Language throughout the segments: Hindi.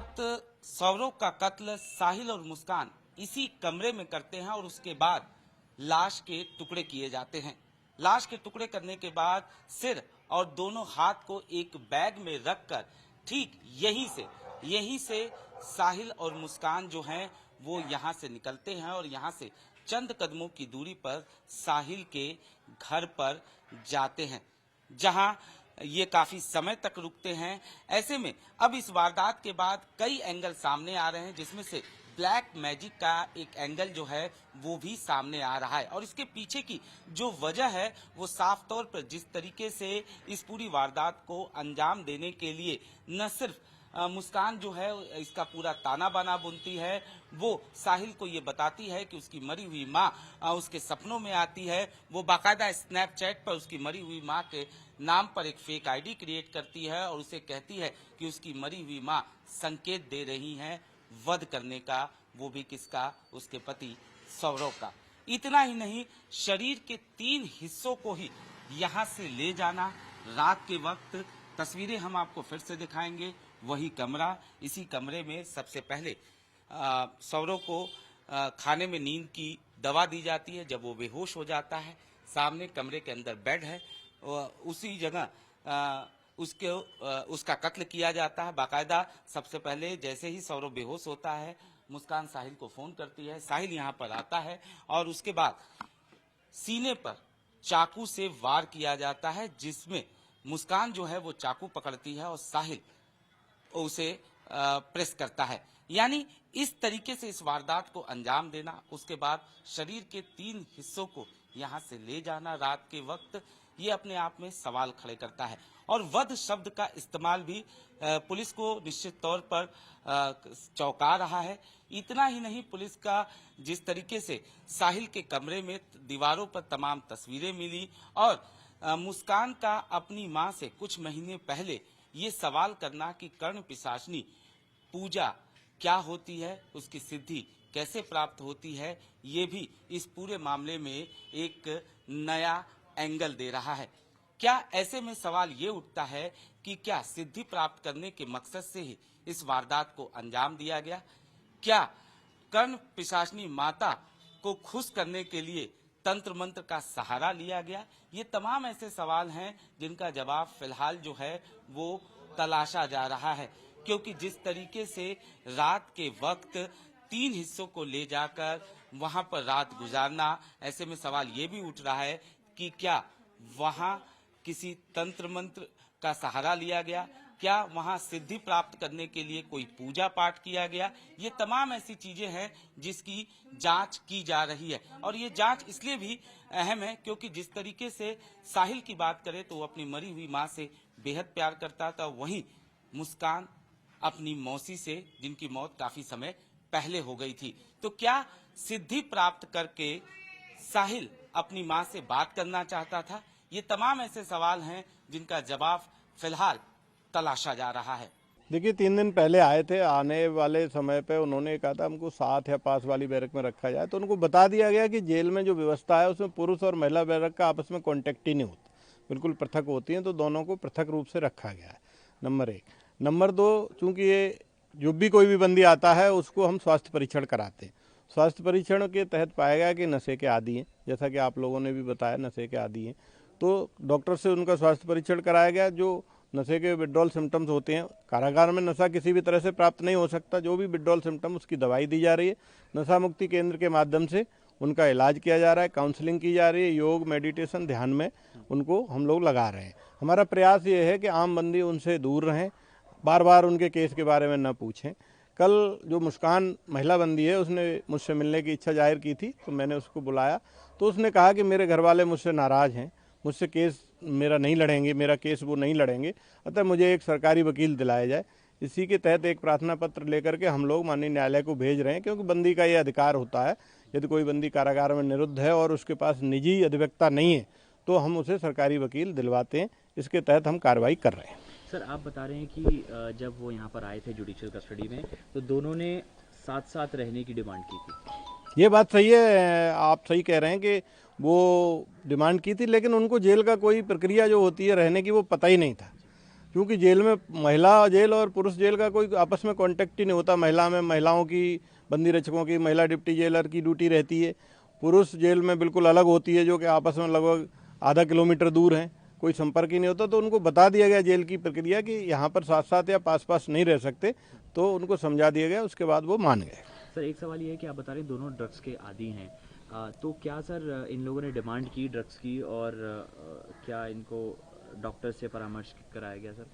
रात सौरव का कत्ल साहिल और मुस्कान इसी कमरे में करते हैं और उसके बाद लाश के टुकड़े किए जाते हैं। लाश के टुकड़े करने के बाद सिर और दोनों हाथ को एक बैग में रखकर ठीक यहीं से साहिल और मुस्कान जो हैं वो यहाँ से निकलते हैं और यहाँ से चंद कदमों की दूरी पर साहिल के घर पर जाते हैं, जहां ये काफी समय तक रुकते हैं। ऐसे में अब इस वारदात के बाद कई एंगल सामने आ रहे हैं, जिसमें से ब्लैक मैजिक का एक एंगल जो है वो भी सामने आ रहा है और इसके पीछे की जो वजह है वो साफ तौर पर जिस तरीके से इस पूरी वारदात को अंजाम देने के लिए न सिर्फ मुस्कान जो है इसका पूरा ताना बाना बुनती है, वो साहिल को ये बताती है कि उसकी मरी हुई माँ उसके सपनों में आती है। वो बाकायदा स्नैपचैट पर उसकी मरी हुई माँ के नाम पर एक फेक आईडी क्रिएट करती है और उसे कहती है कि उसकी मरी हुई माँ संकेत दे रही हैं वध करने का, वो भी किसका, उसके पति सौरव का। इतना ही नहीं, शरीर के 3 हिस्सों को ही यहाँ से ले जाना रात के वक्त। तस्वीरें हम आपको फिर से दिखाएंगे। वही कमरा, इसी कमरे में सबसे पहले सौरव को खाने में नींद की दवा दी जाती है। जब वो बेहोश हो जाता है, सामने कमरे के अंदर बेड है, उसी जगह उसका कत्ल किया जाता है। बाकायदा सबसे पहले जैसे ही सौरव बेहोश होता है, मुस्कान साहिल को फोन करती है। साहिल यहाँ पर आता है और उसके बाद सीने पर चाकू से वार किया जाता है, जिसमें मुस्कान जो है वो चाकू पकड़ती है और साहिल उसे प्रेस करता है। यानी इस तरीके से इस वारदात को अंजाम देना, उसके बाद शरीर के 3 हिस्सों को यहाँ से ले जाना रात के वक्त, ये अपने आप में सवाल खड़े करता है। और वध शब्द का इस्तेमाल भी पुलिस को निश्चित तौर पर चौंका रहा है। इतना ही नहीं, पुलिस का जिस तरीके से साहिल के कमरे में दीवारों पर तमाम तस्वीरें मिली और मुस्कान का अपनी मां से कुछ महीने पहले ये सवाल करना कि कर्ण पिशाचनी पूजा क्या होती है, उसकी सिद्धि कैसे प्राप्त होती है, ये भी इस पूरे मामले में एक नया एंगल दे रहा है। क्या ऐसे में सवाल ये उठता है कि क्या सिद्धि प्राप्त करने के मकसद से ही इस वारदात को अंजाम दिया गया? क्या कर्ण पिशाचनी माता को खुश करने के लिए तंत्र मंत्र का सहारा लिया गया? ये तमाम ऐसे सवाल हैं जिनका जवाब फिलहाल जो है वो तलाशा जा रहा है, क्योंकि जिस तरीके से रात के वक्त 3 हिस्सों को ले जाकर वहां पर रात गुजारना, ऐसे में सवाल ये भी उठ रहा है कि क्या वहां किसी तंत्र मंत्र का सहारा लिया गया, क्या वहां सिद्धि प्राप्त करने के लिए कोई पूजा पाठ किया गया? ये तमाम ऐसी चीजें हैं जिसकी जांच की जा रही है और ये जांच इसलिए भी अहम है क्योंकि जिस तरीके से साहिल की बात करें तो वो अपनी मरी हुई मां से बेहद प्यार करता था, वहीं मुस्कान अपनी मौसी से, जिनकी मौत काफी समय पहले हो गई थी। तो क्या सिद्धि प्राप्त करके साहिल अपनी मां से बात करना चाहता था? ये तमाम ऐसे सवाल हैं जिनका जवाब फिलहाल तलाशा जा रहा है। देखिए, 3 दिन पहले आए थे। आने वाले समय पे उन्होंने कहा था हमको साथ या पास वाली बैरक में रखा जाए, तो उनको बता दिया गया कि जेल में जो व्यवस्था है उसमें पुरुष और महिला बैरक का आपस में कॉन्टेक्ट ही नहीं होता, बिल्कुल पृथक होती हैं, तो दोनों को पृथक रूप से रखा गया है, नंबर 1। नंबर 2, चूँकि ये जो भी कोई भी बंदी आता है उसको हम स्वास्थ्य परीक्षण कराते हैं। स्वास्थ्य परीक्षण के तहत पाया गया कि नशे के आदी हैं, जैसा कि आप लोगों ने भी बताया नशे के आदी हैं, तो डॉक्टर से उनका स्वास्थ्य परीक्षण कराया गया। जो नशे के विड्रॉल सिम्टम्स होते हैं, कारागार में नशा किसी भी तरह से प्राप्त नहीं हो सकता, जो भी विड्रॉल सिम्टम उसकी दवाई दी जा रही है। नशा मुक्ति केंद्र के माध्यम से उनका इलाज किया जा रहा है, काउंसलिंग की जा रही है, योग, मेडिटेशन, ध्यान में उनको हम लोग लगा रहे हैं। हमारा प्रयास ये है कि आम बंदी उनसे दूर रहें, बार बार उनके केस के बारे में न पूछें। कल जो मुस्कान महिला बंदी है उसने मुझसे मिलने की इच्छा जाहिर की थी, तो मैंने उसको बुलाया, तो उसने कहा कि मेरे घर वाले मुझसे नाराज़ हैं, मुझसे केस मेरा नहीं लड़ेंगे, मेरा केस वो नहीं लड़ेंगे, अतः मुझे एक सरकारी वकील दिलाया जाए। इसी के तहत एक प्रार्थना पत्र लेकर के हम लोग माननीय न्यायालय को भेज रहे हैं, क्योंकि बंदी का ये अधिकार होता है, यदि कोई बंदी कारागार में निरुद्ध है और उसके पास निजी अधिवक्ता नहीं है तो हम उसे सरकारी वकील दिलवाते हैं। इसके तहत हम कार्रवाई कर रहे हैं। सर, आप बता रहे हैं कि जब वो यहाँ पर आए थे जुडिशियल कस्टडी में, तो दोनों ने साथ साथ रहने की डिमांड की थी। ये बात सही है, आप सही कह रहे हैं कि वो डिमांड की थी, लेकिन उनको जेल का कोई प्रक्रिया जो होती है रहने की वो पता ही नहीं था। क्योंकि जेल में महिला जेल और पुरुष जेल का कोई आपस में कांटेक्ट ही नहीं होता। महिला में महिलाओं की, बंदी रक्षकों की, महिला डिप्टी जेलर की ड्यूटी रहती है। पुरुष जेल में बिल्कुल अलग होती है, जो कि आपस में लगभग आधा किलोमीटर दूर हैं, कोई संपर्क ही नहीं होता। तो उनको बता दिया गया जेल की प्रक्रिया कि यहाँ पर साथ साथ या पास पास नहीं रह सकते, तो उनको समझा दिया गया। उसके बाद वो मान गए। सर एक सवाल ये है कि आप बता रहे हैं दोनों ड्रग्स के आदी हैं, तो क्या सर इन लोगों ने डिमांड की ड्रग्स की, और क्या इनको डॉक्टर से परामर्श कराया गया सर?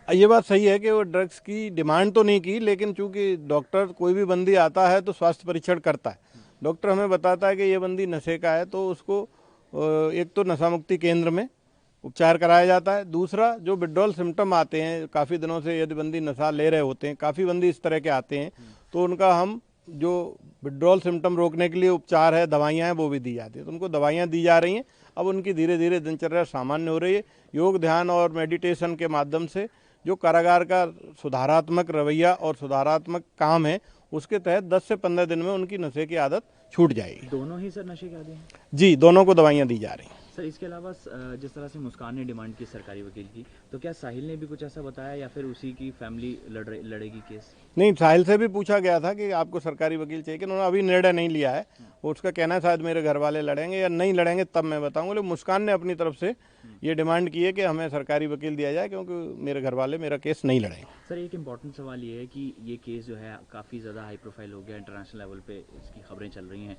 ये बात सही है कि वो ड्रग्स की डिमांड तो नहीं की, लेकिन चूंकि डॉक्टर कोई भी बंदी आता है तो स्वास्थ्य परीक्षण करता है। डॉक्टर हमें बताता है कि ये बंदी नशे का है, तो उसको एक तो नशा मुक्ति केंद्र में उपचार कराया जाता है। दूसरा, जो विड्रॉल सिम्टम आते हैं काफ़ी दिनों से, यदि बंदी नशा ले रहे होते हैं, काफ़ी बंदी इस तरह के आते हैं, तो उनका हम जो विड्रॉल सिम्टम रोकने के लिए उपचार है, दवाइयाँ हैं, वो भी दी जाती है। तो उनको दवाइयाँ दी जा रही हैं। अब उनकी धीरे धीरे दिनचर्या सामान्य हो रही है। योग, ध्यान और मेडिटेशन के माध्यम से जो कारागार का सुधारात्मक रवैया और सुधारात्मक काम है, उसके तहत 10 से 15 दिन में उनकी नशे की आदत छूट जाएगी। दोनों ही सर नशे के आदी हैं? जी, दोनों को दवाइयाँ दी जा रही हैं। सर इसके अलावा जिस तरह से मुस्कान ने डिमांड की सरकारी वकील की, तो क्या साहिल ने भी कुछ ऐसा बताया या फिर उसी की फैमिली लड़ेगी केस? नहीं, साहिल से भी पूछा गया था कि आपको सरकारी वकील चाहिए, कि उन्होंने अभी निर्णय नहीं लिया है। उसका कहना है शायद मेरे घर वाले लड़ेंगे या नहीं लड़ेंगे तब मैं बताऊंगा। लेकिन मुस्कान ने अपनी तरफ से ये डिमांड की है कि हमें सरकारी वकील दिया जाए, क्योंकि मेरे घर वाले मेरा केस नहीं लड़ेंगे। सर एक इम्पॉर्टेंट सवाल ये है कि ये केस जो है काफ़ी ज़्यादा हाई प्रोफाइल हो गया, इंटरनेशनल लेवल पे इसकी खबरें चल रही हैं।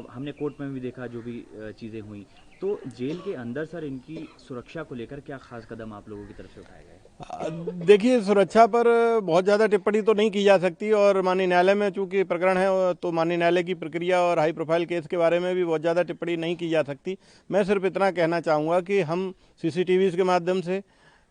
हमने कोर्ट में भी देखा जो भी चीज़ें हुई, तो जेल के अंदर सर इनकी सुरक्षा को लेकर क्या खास कदम आप लोगों की तरफ से उठाए गए? देखिए, सुरक्षा पर बहुत ज़्यादा टिप्पणी तो नहीं की जा सकती, और माननीय न्यायालय में चूंकि प्रकरण है, तो माननीय न्यायालय की प्रक्रिया और हाई प्रोफाइल केस के बारे में भी बहुत ज़्यादा टिप्पणी नहीं की जा सकती। मैं सिर्फ इतना कहना चाहूँगा कि हम CCTVs के माध्यम से,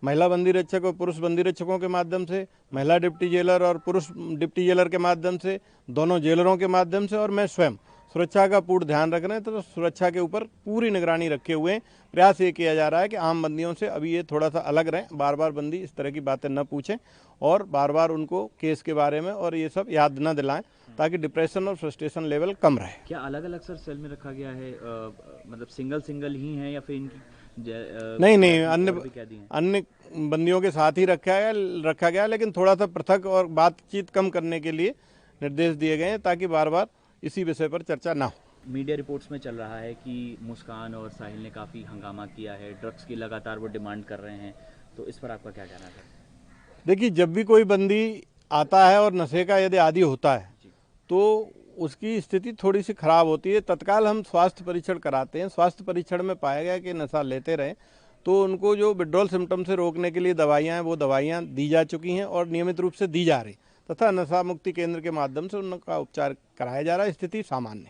महिला बंदी रक्षक और पुरुष बंदी रक्षकों के माध्यम से, महिला डिप्टी जेलर और पुरुष डिप्टी जेलर के माध्यम से, दोनों जेलरों के माध्यम से, और मैं स्वयं सुरक्षा का पूर्ण ध्यान रख रहे हैं। तो सुरक्षा के ऊपर पूरी निगरानी रखे हुए हैं। प्रयास ये किया जा रहा है कि आम बंदियों से अभी ये थोड़ा सा अलग रहें, बार बार बंदी इस तरह की बातें न पूछें और बार बार उनको केस के बारे में और ये सब याद न दिलाएं, ताकि डिप्रेशन और फ्रस्ट्रेशन लेवल कम रहे। क्या अलग अलग सर सेल में रखा गया है, मतलब सिंगल ही है या फिर इनकी नहीं, अन्य अन्य बंदियों के साथ ही रखा गया, लेकिन थोड़ा सा पृथक और बातचीत कम करने के लिए निर्देश दिए गए हैं, ताकि बार बार इसी विषय पर चर्चा ना हो। मीडिया रिपोर्ट्स में चल रहा है कि मुस्कान और साहिल ने काफ़ी हंगामा किया है, ड्रग्स की लगातार वो डिमांड कर रहे हैं, तो इस पर आपका क्या कहना है? देखिए, जब भी कोई बंदी आता है और नशे का यदि आदी होता है, तो उसकी स्थिति थोड़ी सी खराब होती है। तत्काल हम स्वास्थ्य परीक्षण कराते हैं। स्वास्थ्य परीक्षण में पाया गया कि नशा लेते रहे, तो उनको जो विड्रॉल सिम्टम से रोकने के लिए दवाइयाँ हैं, वो दवाइयाँ दी जा चुकी हैं और नियमित रूप से दी जा रही, तथा नशा मुक्ति केंद्र के माध्यम से उनका उपचार कराया जा रहा है। स्थिति सामान्य है।